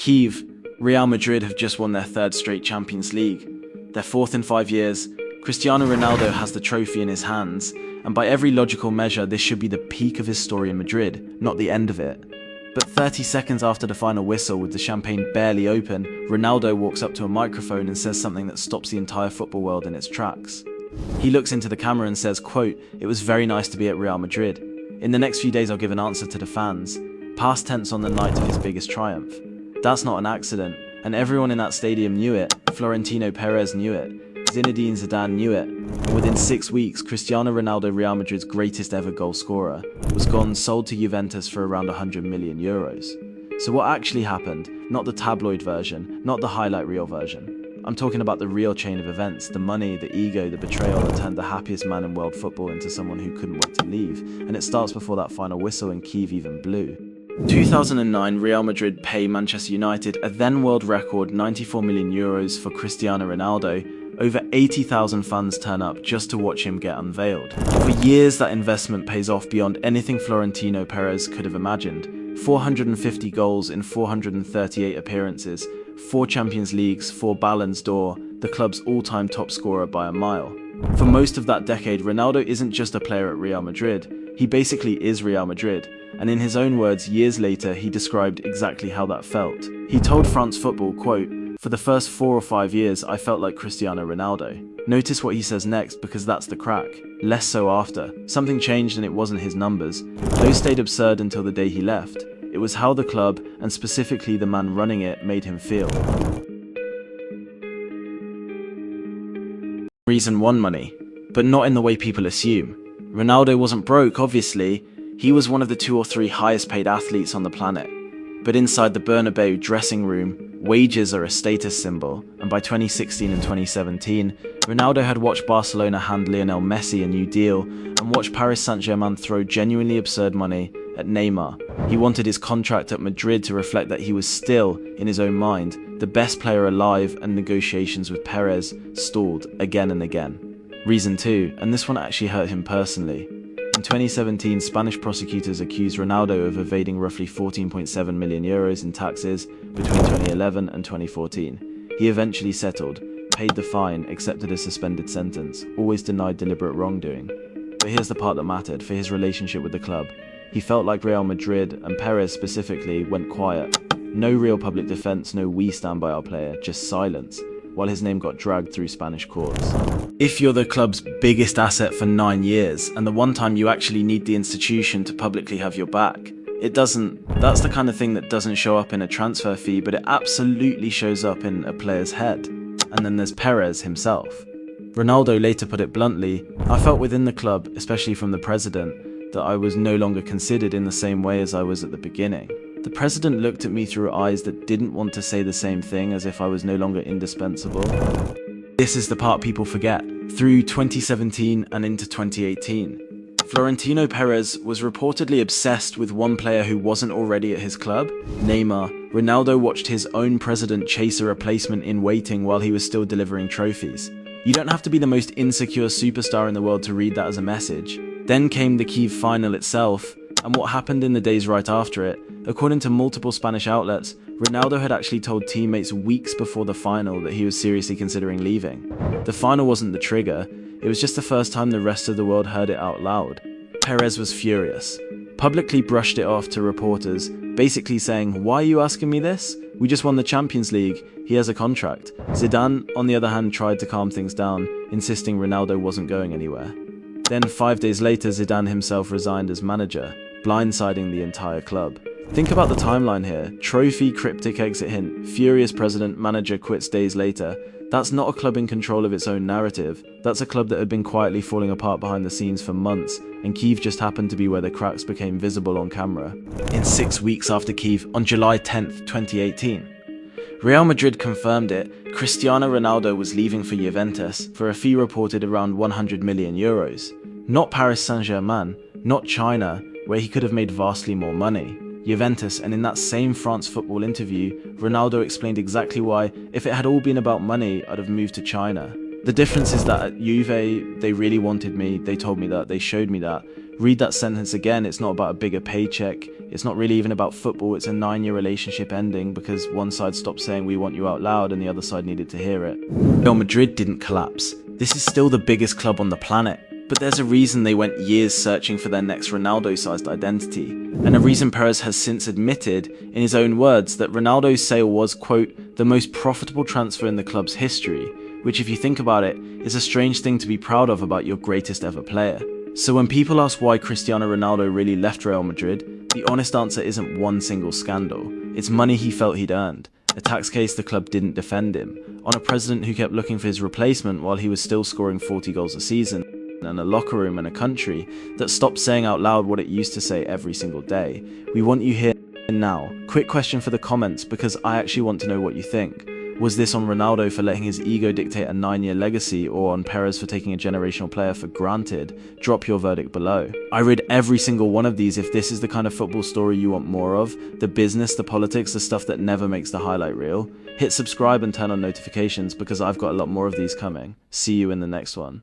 Kyiv, Real Madrid have just won their third straight Champions League. Their fourth in 5 years. Cristiano Ronaldo has the trophy in his hands, and by every logical measure this should be the peak of his story in Madrid, not the end of it. But 30 seconds after the final whistle, with the champagne barely open, Ronaldo walks up to a microphone and says something that stops the entire football world in its tracks. He looks into the camera and says, quote, "It was very nice to be at Real Madrid. In the next few days I'll give an answer to the fans." Past tense on the night of his biggest triumph. That's not an accident, and everyone in that stadium knew it. Florentino Perez knew it. Zinedine Zidane knew it. And within 6 weeks, Cristiano Ronaldo, Real Madrid's greatest ever goal scorer, was gone, sold to Juventus for around 100 million euros. So what actually happened? Not the tabloid version, not the highlight reel version. I'm talking about the real chain of events, the money, the ego, the betrayal that turned the happiest man in world football into someone who couldn't wait to leave, and it starts before that final whistle in Kyiv even blew. 2009, Real Madrid pay Manchester United a then world record 94 million euros for Cristiano Ronaldo. Over 80,000 fans turn up just to watch him get unveiled. For years that investment pays off beyond anything Florentino Perez could have imagined. 450 goals in 438 appearances, 4 Champions Leagues, 4 Ballons d'Or, the club's all-time top scorer by a mile. For most of that decade, Ronaldo isn't just a player at Real Madrid, he basically is Real Madrid, and in his own words years later he described exactly how that felt. He told France Football, quote, "For the first 4 or 5 years I felt like Cristiano Ronaldo." Notice what he says next, because that's the crack. Less so after. Something changed and it wasn't his numbers. Those stayed absurd until the day he left. It was how the club, and specifically the man running it, made him feel. Reason 1: money. But not in the way people assume. Ronaldo wasn't broke, obviously. He was one of the 2 or 3 highest paid athletes on the planet. But inside the Bernabeu dressing room, wages are a status symbol, and by 2016 and 2017, Ronaldo had watched Barcelona hand Lionel Messi a new deal, and watched Paris Saint-Germain throw genuinely absurd money at Neymar. He wanted his contract at Madrid to reflect that he was still, in his own mind, the best player alive, and negotiations with Perez stalled again and again. Reason 2, and this one actually hurt him personally. In 2017, Spanish prosecutors accused Ronaldo of evading roughly 14.7 million euros in taxes between 2011 and 2014. He eventually settled, paid the fine, accepted a suspended sentence, always denied deliberate wrongdoing. But here's the part that mattered: for his relationship with the club. He felt like Real Madrid, and Perez specifically, went quiet. No real public defense, no "we stand by our player," just silence, while his name got dragged through Spanish courts. If you're the club's biggest asset for 9 years, and the one time you actually need the institution to publicly have your back, that's the kind of thing that doesn't show up in a transfer fee, but it absolutely shows up in a player's head. And then there's Perez himself. Ronaldo later put it bluntly, "I felt within the club, especially from the president, that I was no longer considered in the same way as I was at the beginning. The president looked at me through eyes that didn't want to say the same thing, as if I was no longer indispensable." This is the part people forget. Through 2017 and into 2018, Florentino Perez was reportedly obsessed with one player who wasn't already at his club, Neymar. Ronaldo watched his own president chase a replacement in waiting while he was still delivering trophies. You don't have to be the most insecure superstar in the world to read that as a message. Then came the Kyiv final itself, and what happened in the days right after it. According to multiple Spanish outlets, Ronaldo had actually told teammates weeks before the final that he was seriously considering leaving. The final wasn't the trigger, it was just the first time the rest of the world heard it out loud. Perez was furious, publicly brushed it off to reporters, basically saying, "Why are you asking me this? We just won the Champions League, he has a contract." Zidane, on the other hand, tried to calm things down, insisting Ronaldo wasn't going anywhere. Then 5 days later, Zidane himself resigned as manager, blindsiding the entire club. Think about the timeline here: trophy, cryptic exit hint, furious president, manager quits days later. That's not a club in control of its own narrative. That's a club that had been quietly falling apart behind the scenes for months, and Kyiv just happened to be where the cracks became visible on camera. In 6 weeks after Kyiv, on July 10th, 2018, Real Madrid confirmed it. Cristiano Ronaldo was leaving for Juventus for a fee reported around 100 million euros. Not Paris Saint-Germain, not China, where he could have made vastly more money. Juventus, and in that same France Football interview, Ronaldo explained exactly why, if it had all been about money, I'd have moved to China. The difference is that at Juve, they really wanted me, they told me that, they showed me that. Read that sentence again. It's not about a bigger paycheck. It's not really even about football. It's a 9-year relationship ending because one side stopped saying we want you out loud and the other side needed to hear it. Real Madrid didn't collapse. This is still the biggest club on the planet. But there's a reason they went years searching for their next Ronaldo-sized identity, and a reason Perez has since admitted, in his own words, that Ronaldo's sale was, quote, the most profitable transfer in the club's history, which if you think about it, is a strange thing to be proud of about your greatest ever player. So when people ask why Cristiano Ronaldo really left Real Madrid, the honest answer isn't one single scandal. It's money he felt he'd earned, a tax case the club didn't defend him, on a president who kept looking for his replacement while he was still scoring 40 goals a season, and a locker room and a country that stopped saying out loud what it used to say every single day. We want you here now. Quick question for the comments, because I actually want to know what you think. Was this on Ronaldo for letting his ego dictate a 9-year legacy, or on Perez for taking a generational player for granted? Drop your verdict below. I read every single one of these if this is the kind of football story you want more of, the business, the politics, the stuff that never makes the highlight reel. Hit subscribe and turn on notifications because I've got a lot more of these coming. See you in the next one.